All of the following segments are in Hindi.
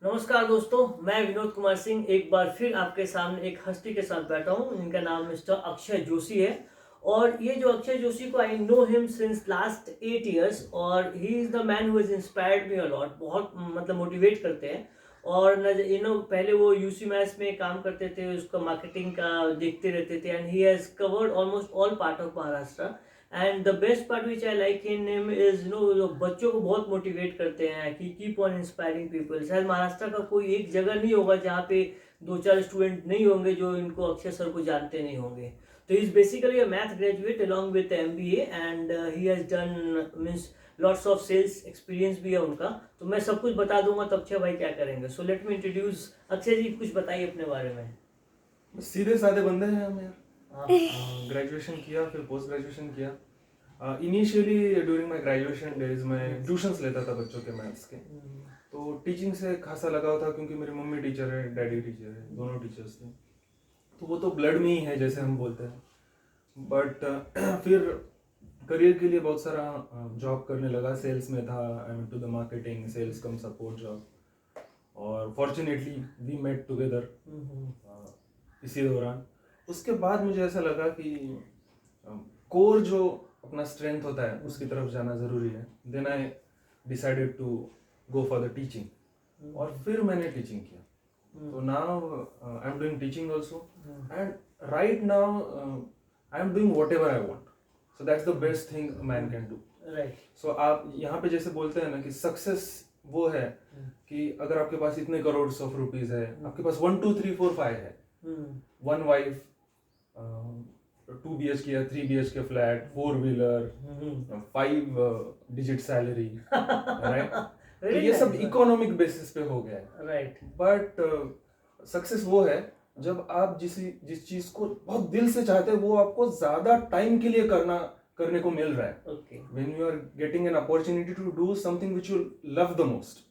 नमस्कार दोस्तों, मैं विनोद कुमार सिंह एक बार फिर आपके सामने एक हस्ती के साथ बैठा हूँ जिनका नाम मिस्टर अक्षय जोशी है। और ये जो अक्षय जोशी को I know him since last 8 years और he is the man who is inspired me a lot. बहुत मतलब मोटिवेट करते हैं। और पहले वो यूसी मैथ्स में काम करते थे, उसका मार्केटिंग का देखते रहते थे and he has covered almost all part of Maharashtra. And the best part which I like in him is जो बच्चों को बहुत मोटिवेट करते हैं कि कीप ऑन इंस्पायरिंग पीपल। शायद महाराष्ट्र का कोई एक जगह नहीं होगा जहाँ पे दो चार स्टूडेंट नहीं होंगे जो इनको अक्षय सर को जानते नहीं होंगे। तो he is basically a math graduate along with MBA and he has done means lots of sales experience भी है उनका। तो मैं सब कुछ बता दूंगा तो अक्षय भाई क्या करेंगे। So let me introduce Akshay ji, कुछ बताइए अपने बारे में। सीधे साधे बंदे हैं हम यार। हाँ। ग्रेजुएशन किया, फिर पोस्ट ग्रेजुएशन किया। Initially during my graduation days मैं ट्यूशंस लेता था बच्चों के मैथ्स के। तो टीचिंग से खासा लगाव था क्योंकि मेरी मम्मी टीचर है, डैडी टीचर है, दोनों टीचर्स थे। तो वो तो ब्लड में ही है जैसे हम बोलते हैं। बट फिर करियर के लिए बहुत सारा जॉब करने लगा। सेल्स में था, I mean to the marketing, sales cum support job. और फॉर्चुनेटली वी मेट टुगेदर इसी दौरान। उसके बाद मुझे ऐसा लगा कि कोर जो अपना स्ट्रेंथ होता है उसकी तरफ जाना ज़रूरी है। Then I decided to go for the teaching और फिर मैंने टीचिंग किया। तो now I am doing teaching also and right now I am doing whatever I want. So that's the best thing man can do. Right. सो आप यहाँ पे जैसे बोलते हैं ना कि सक्सेस वो है कि अगर आपके पास इतने करोड़ ऑफ रुपीज है, आपके पास 1 2 3 4 5 है, 1 वाइफ, 2 BHK या 3 BHK flat, 4 wheeler, 5 digit salary, right. तो ये सब इकोनॉमिक बेसिस पे हो गया है। राइट। बट सक्सेस वो है जब आप जिस चीज को बहुत दिल से चाहते हैं वो आपको ज्यादा टाइम के लिए करने को मिल रहा है। Okay. When you are getting an opportunity to do something which you love the most,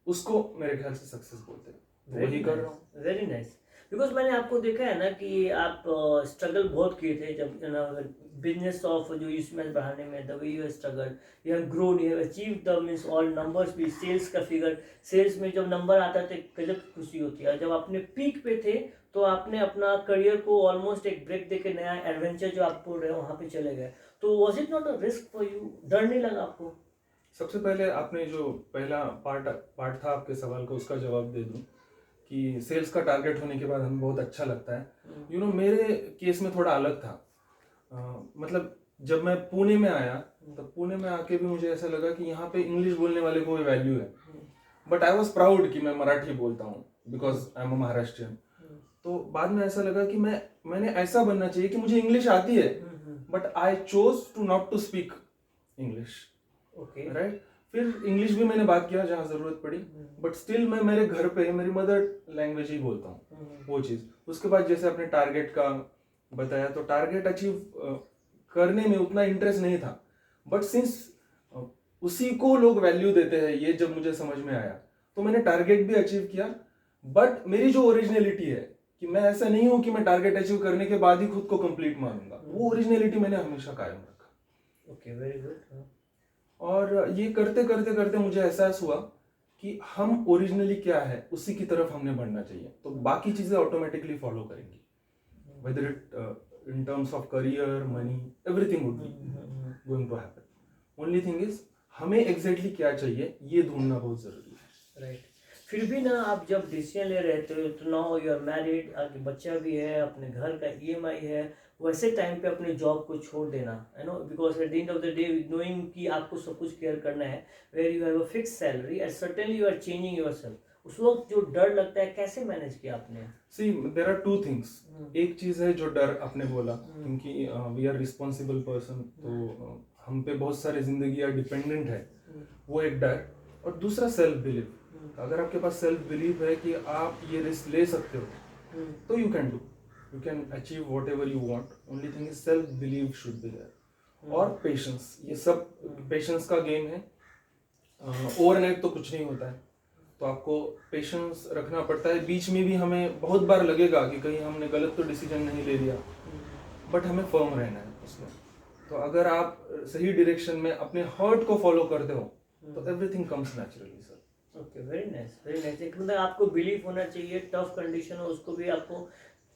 उसको मेरे ख्याल से सक्सेस बोलते हैं। तो वही कर रहा हूँ। Very nice. बिकॉज मैंने आपको देखा है ना कि आप स्ट्रगल बहुत किए थे जब बिजनेस ऑफ जो यूजमेंट बढ़ाने में, the way you struggle, you have grown, you have achieve the means all numbers भी। सेल्स का फिगर, सेल्स में जब नंबर आता है तो गजब खुशी होती है। जब आपने पीक पे थे तो आपने अपना करियर को ऑलमोस्ट एक ब्रेक दे के नया एडवेंचर जो आप बोल रहे हो वहाँ पे चले गए। तो was it not a risk for you? डर नहीं लगा आपको? सबसे पहले आपने जो पहला पार्ट था आपके सवाल का, उसका जवाब दे दूं कि सेल्स का टारगेट होने के बाद हमें बहुत अच्छा लगता है। यू नो मेरे केस में थोड़ा अलग था। मतलब जब मैं पुणे में आया तब पुणे में आके भी मुझे ऐसा लगा कि यहाँ पे इंग्लिश बोलने वाले को वैल्यू है। बट आई वॉज प्राउड कि मैं मराठी बोलता हूँ because I am a Maharashtrian. तो बाद में ऐसा लगा कि मैंने ऐसा बनना चाहिए कि मुझे इंग्लिश आती है but I chose to not to speak English. Okay. Right. फिर इंग्लिश भी मैंने बात किया जहाँ जरूरत पड़ी, बट स्टिल मैं मेरे घर पे मेरी मदर लैंग्वेज ही बोलता हूँ वो चीज। उसके बाद जैसे अपने टारगेट का बताया तो टारगेट अचीव करने में उतना इंटरेस्ट नहीं था। बट सिंस उसी को लोग वैल्यू देते हैं, ये जब मुझे समझ में आया तो मैंने टारगेट भी अचीव किया। बट मेरी जो ओरिजिनलिटी है कि मैं ऐसा नहीं हूं कि मैं टारगेट अचीव करने के बाद ही खुद को कंप्लीट मानूंगा, वो ओरिजिनलिटी मैंने हमेशा कायम रखा। Okay, very good. और ये करते करते करते मुझे एहसास हुआ कि हम ओरिजिनली क्या है उसी की तरफ हमने बढ़ना चाहिए, तो बाकी चीजें ऑटोमेटिकली फॉलो करेंगी। Whether it in terms of career, money, everything would be going to happen. Only thing is हमें एग्जैक्टली क्या चाहिए ये ढूंढना बहुत जरूरी है। राइट। फिर भी ना आप जब डिसीजन ले रहे थे तो नाउ यू आर मैरिड, आपके बच्चा भी है, अपने घर का ईएमआई है, वैसे टाइम पे अपने जॉब को छोड़ देना, है no, because at the end of the day knowing कि आपको सब कुछ केयर करना है, where you have a fix salary and certainly you are changing yourself, उस वक्त जो डर लगता है कैसे मैनेज किया आपने? सी देयर आर टू थिंग्स। एक चीज है जो डर आपने बोला क्योंकि वी आर रिस्पॉन्सिबल पर्सन, तो हम पे बहुत सारी जिंदगी डिपेंडेंट है, वो एक डर। और दूसरा सेल्फ बिलीव। अगर आपके पास सेल्फ बिलीव है कि आप ये रिस्क ले सकते हो तो you can do, you can achieve whatever you want. Only thing is self believe should be there. और पेशेंस, ये सब पेशेंस का गेम है। ओवरनाइट तो कुछ नहीं होता है, तो आपको पेशेंस रखना पड़ता है। बीच में भी हमें बहुत बार लगेगा कि कहीं हमने गलत तो डिसीजन नहीं ले लिया, बट हमें फर्म रहना है उसमें। तो अगर आप सही डायरेक्शन में अपने हार्ट को फॉलो करते हो तो everything comes naturally sir. Okay, very nice, very nice. एक मतलब आपको बिलीफ होना चाहिए, टफ कंडीशन हो उसको भी आपको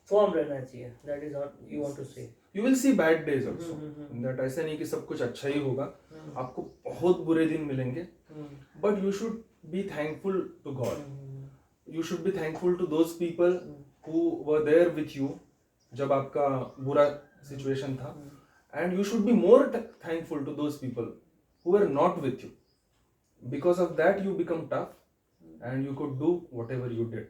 फॉर्म रहना चाहिए, that is what you want to say. You will see bad days also, hmm. That ऐसा नहीं कि सब कुछ अच्छा ही होगा, हम्म। आपको बहुत बुरे दिन मिलेंगे, hmm. But you should be thankful to God, hmm. You should be thankful to those people who were there with you जब आपका बुरा सिचुएशन था, and you should be more thankful to those people who were not with you, because of that you become tough and you could do whatever you did.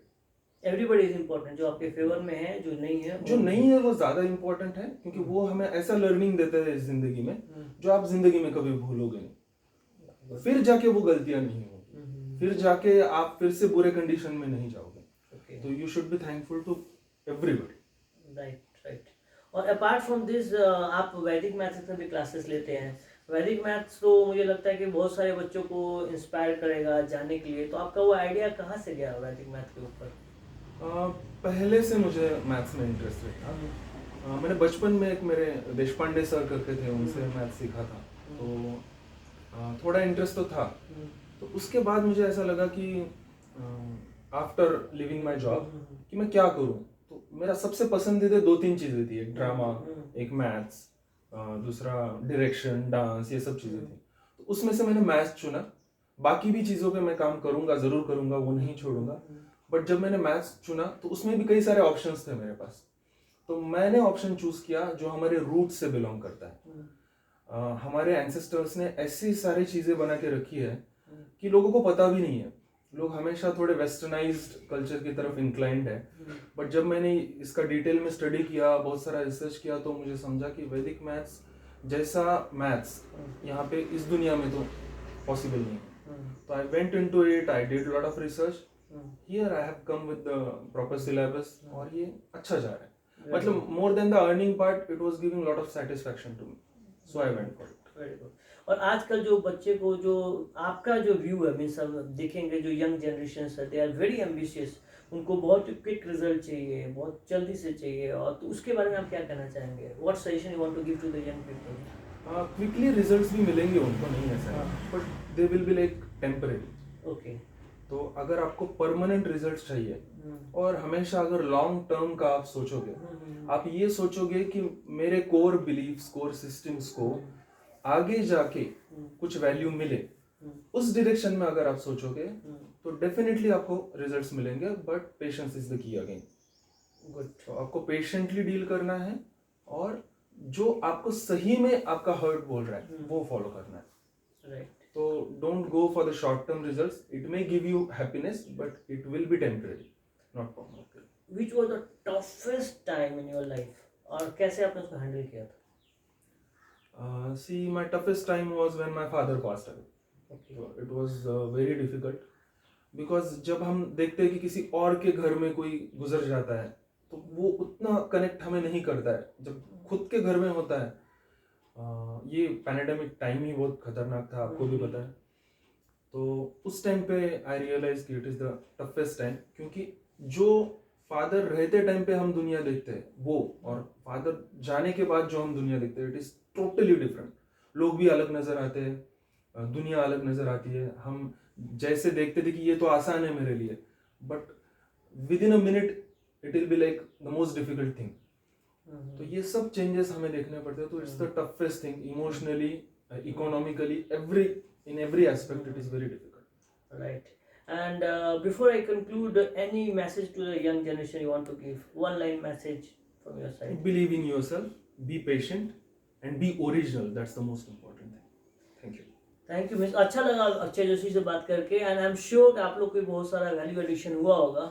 Everybody is important, जो आपके फेवर में है, जो नहीं है जो नहीं है वो ज्यादा इंपॉर्टेंट है, क्योंकि वो हमें ऐसा लर्निंग देते हैं इस जिंदगी में जो आप जिंदगी में कभी भूलोगे नहीं, फिर जाके वो गलतियां नहीं होंगी, फिर जाके आप फिर से बुरे कंडीशन में नहीं जाओगे। तो you should be thankful to everybody. Right, right. और अपार्ट फ्रॉम दिस आप वैदिक मैथ्स में भी क्लासेस लेते हैं। वैदिक मैथ्स तो मुझे लगता है कि बहुत सारे बच्चों को इंस्पायर करेगा जानने के लिए, तो आपका वो आइडिया कहाँ से गया वैदिक मैथ के ऊपर? पहले से मुझे मैथ्स में इंटरेस्टेड था। मैंने बचपन में एक मेरे देशपांडे सर करके थे, उनसे मैथ्स सीखा था, तो थोड़ा इंटरेस्ट तो था। तो उसके बाद मुझे ऐसा लगा कि आफ्टर लिविंग माय जॉब कि मैं क्या करूं, तो मेरा सबसे पसंदीदा 2-3 चीज़ें थी, एक ड्रामा, एक मैथ्स, दूसरा डायरेक्शन, डांस, ये सब चीज़ें थी। तो उसमें से मैंने मैथ्स चुना, बाकी भी चीज़ों पे मैं काम करूंगा, ज़रूर करूंगा, वो नहीं छोड़ूंगा, बट जब मैंने मैथ्स चुना तो उसमें भी कई सारे ऑप्शंस थे मेरे पास, तो मैंने ऑप्शन चूज किया जो हमारे रूट से बिलोंग करता है। हमारे एंसेस्टर्स ने ऐसी सारी चीजें बना के रखी है कि लोगों को पता भी नहीं है, लोग हमेशा थोड़े वेस्टर्नाइज्ड कल्चर की तरफ इंक्लाइंड है, बट जब मैंने इसका डिटेल में स्टडी किया, बहुत सारा रिसर्च किया, तो मुझे समझा कि वैदिक मैथ्स जैसा मैथ्स यहाँ पे इस दुनिया में तो पॉसिबल नहीं है। तो I went into it, I did lot of research, here I have come with the proper syllabus, और ये अच्छा जा रहा है, मतलब more than the earning part it was giving lot of satisfaction to me, so I went for it. Very good. और आजकल जो बच्चे को, जो आपका जो व्यू है, मीन्स हम देखेंगे जो यंग जनरेशन है, दे आर वेरी एम्बिशियस, उनको बहुत क्विक रिजल्ट चाहिए, बहुत जल्दी से चाहिए, और तो उसके बारे में आप क्या कहना चाहेंगे? What suggestion you want to give to the young people? Quickly results भी मिलेंगे उनको, नहीं ऐसा है, but they will be like temporary. Okay. तो अगर आपको परमानेंट रिजल्ट चाहिए और हमेशा अगर लॉन्ग टर्म का आप सोचोगे, आप ये सोचोगे कि मेरे कोर बिलीफ्स, कोर सिस्टम्स को आगे जाके कुछ वैल्यू मिले, उस डायरेक्शन में अगर आप सोचोगे तो डेफिनेटली आपको रिजल्ट्स मिलेंगे, but patience is the key again. Good. तो आपको पेशेंटली डील करना है, और जो आपको सही में आपका हर्ट बोल रहा है वो फॉलो करना है। Right. So don't go for the short term results. It may give you happiness, but it will be temporary, not permanent. Which was the toughest time in your life, और कैसे आपने उसको हैंडल किया था? See, my toughest time was when my father passed away. Okay. So it was very difficult, because जब हम देखते हैं कि किसी और के घर में कोई गुजर जाता है तो वो उतना कनेक्ट हमें नहीं करता है, जब खुद के घर में होता है। ये पैंडेमिक टाइम ही बहुत खतरनाक था, आपको भी पता है, तो उस टाइम पे आई रियलाइज कि it is the toughest time, क्योंकि जो फादर रहते टाइम पे हम दुनिया देखते हैं वो, और फादर जाने के बाद जो हम दुनिया देखते हैं, इट इज़ टोटली डिफरेंट। लोग भी अलग नज़र आते हैं, दुनिया अलग नज़र आती है। हम जैसे देखते थे कि ये तो आसान है मेरे लिए, but within a minute it will be like the most difficult thing. तो ये सब चेंजेस हमें देखने पड़ते हैं, तो it's the toughest thing, emotionally, economically, in every aspect it is very difficult. Right. And before I conclude, any message to the young generation you want to give? One line message from your side. Believe in yourself, be patient and be original, that's the most important thing. Thank you. Thank you miss, अच्छा लगा अक्षय जोशी से बात करके, एंड आई एम श्योर कि आप लोग को बहुत सारा वैल्यू एडिशन हुआ होगा।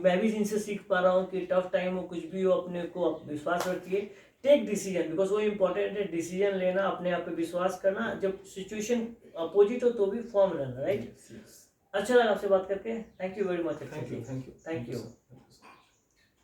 मैं भी इनसे सीख पा रहा हूँ कि टफ टाइम हो, कुछ भी हो, अपने को आप विश्वास रखिए, टेक डिसीजन, बिकॉज वो इम्पोर्टेंट है, डिसीजन लेना, अपने आप पे विश्वास करना, जब सिचुएशन अपोजिट हो तो भी फॉर्म रहना। राइट। अच्छा लगा आपसे बात करके, thank you very much. Thank you. Thank you.